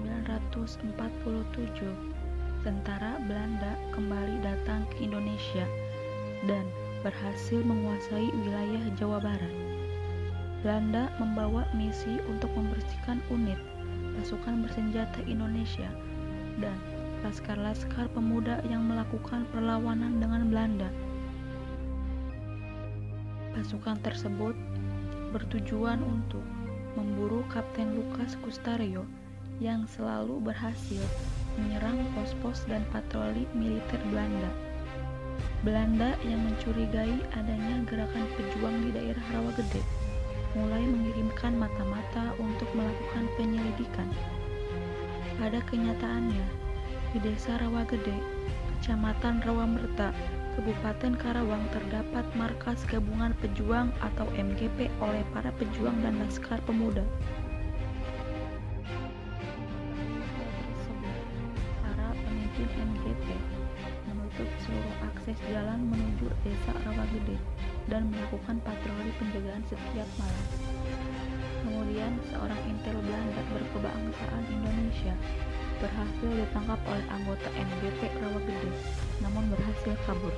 1947, tentara Belanda kembali datang ke Indonesia dan berhasil menguasai wilayah Jawa Barat. Belanda membawa misi untuk membersihkan unit pasukan bersenjata Indonesia dan laskar-laskar pemuda yang melakukan perlawanan dengan Belanda. Pasukan tersebut bertujuan untuk memburu Kapten Lukas Kustario yang selalu berhasil menyerang pos-pos dan patroli militer Belanda. Belanda yang mencurigai adanya gerakan pejuang di daerah Rawagede mulai mengirimkan mata-mata untuk melakukan penyelidikan. Pada kenyataannya, di desa Rawagede, Kecamatan Rawamerta, Kabupaten Karawang terdapat markas Gabungan Pejuang atau MGP oleh para pejuang dan laskar pemuda. Para pemimpin MGP menutup seluruh akses jalan menuju desa Rawagede dan melakukan patroli penjagaan setiap malam. Kemudian, seorang intel Belanda berkebangsaan Indonesia berhasil ditangkap oleh anggota MGP Rawagede, namun berhasil kabur.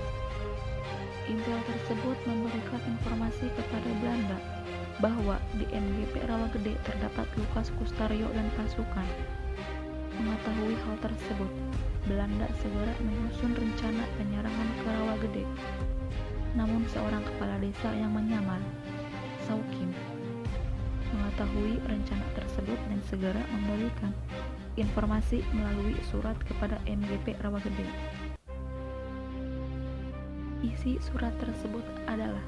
Intel tersebut memberikan informasi kepada Belanda bahwa di MGP Rawagede terdapat Lukas Kustario dan pasukan. Mengetahui hal tersebut, Belanda segera menyusun rencana penyerangan ke Rawagede. Namun seorang kepala desa yang menyamar, Saukim, mengetahui rencana tersebut dan segera memberikan informasi melalui surat kepada MGP Rawagede. Isi surat tersebut adalah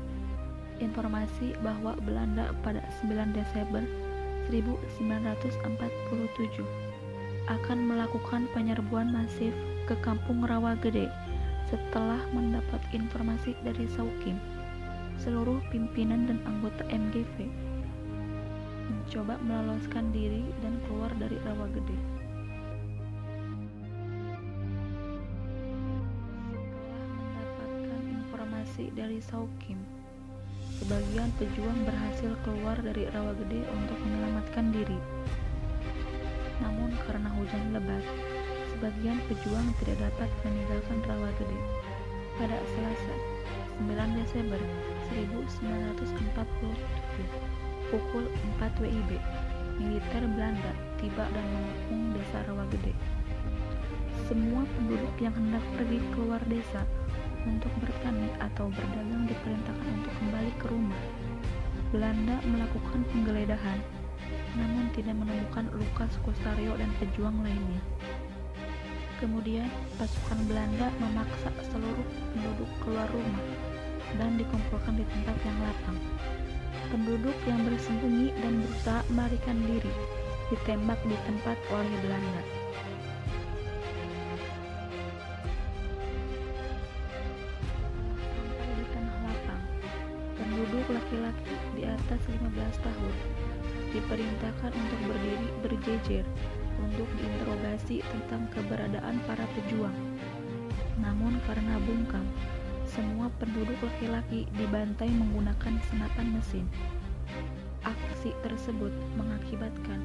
informasi bahwa Belanda pada 9 Desember 1947 akan melakukan penyerbuan masif ke kampung Rawagede setelah mendapat informasi dari Saukim. Seluruh pimpinan dan anggota MGP mencoba meloloskan diri dan keluar dari Rawagede. Dari Saukim, sebagian pejuang berhasil keluar dari Rawagede untuk menyelamatkan diri. Namun karena hujan lebat, sebagian pejuang tidak dapat meninggalkan Rawagede. Pada Selasa, 9 Desember 1947, pukul 4 WIB, militer Belanda tiba dan mengepung desa Rawagede. Semua penduduk yang hendak pergi keluar desa untuk bertani atau berdagang diperintahkan untuk kembali ke rumah. Belanda melakukan penggeledahan, namun tidak menemukan Lukas Kustario dan pejuang lainnya. Kemudian, pasukan Belanda memaksa seluruh penduduk keluar rumah dan dikumpulkan di tempat yang lapang. Penduduk yang bersembunyi dan berusaha melarikan diri ditembak di tempat oleh Belanda. Penduduk laki-laki di atas 15 tahun diperintahkan untuk berdiri berjejer untuk diinterogasi tentang keberadaan para pejuang. Namun karena bungkam, semua penduduk laki-laki dibantai menggunakan senapan mesin. Aksi tersebut mengakibatkan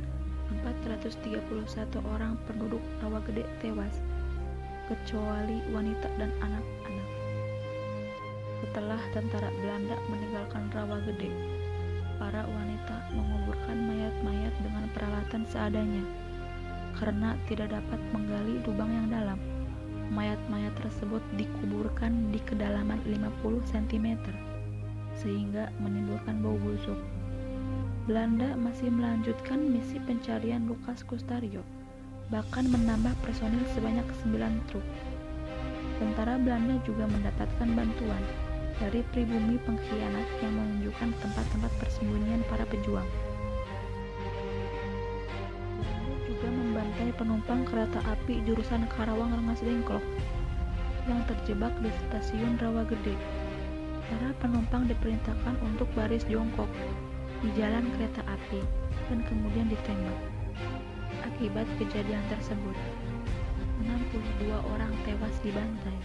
431 orang penduduk Rawagede tewas, kecuali wanita dan anak-anak. Setelah tentara Belanda meninggalkan Rawagede, para wanita menguburkan mayat-mayat dengan peralatan seadanya. Karena tidak dapat menggali lubang yang dalam, mayat-mayat tersebut dikuburkan di kedalaman 50 cm, sehingga menimbulkan bau busuk. Belanda masih melanjutkan misi pencarian Lukas Kustario, bahkan menambah personil sebanyak 9 truk. Tentara Belanda juga mendapatkan bantuan dari pribumi pengkhianat yang menunjukkan tempat-tempat persembunyian para pejuang. Belanda juga membantai penumpang kereta api jurusan Karawang-Rengas Dengklok yang terjebak di stasiun Rawagede. Para penumpang diperintahkan untuk baris jongkok di jalan kereta api dan kemudian ditembak. Akibat kejadian tersebut, 62 orang tewas dibantai.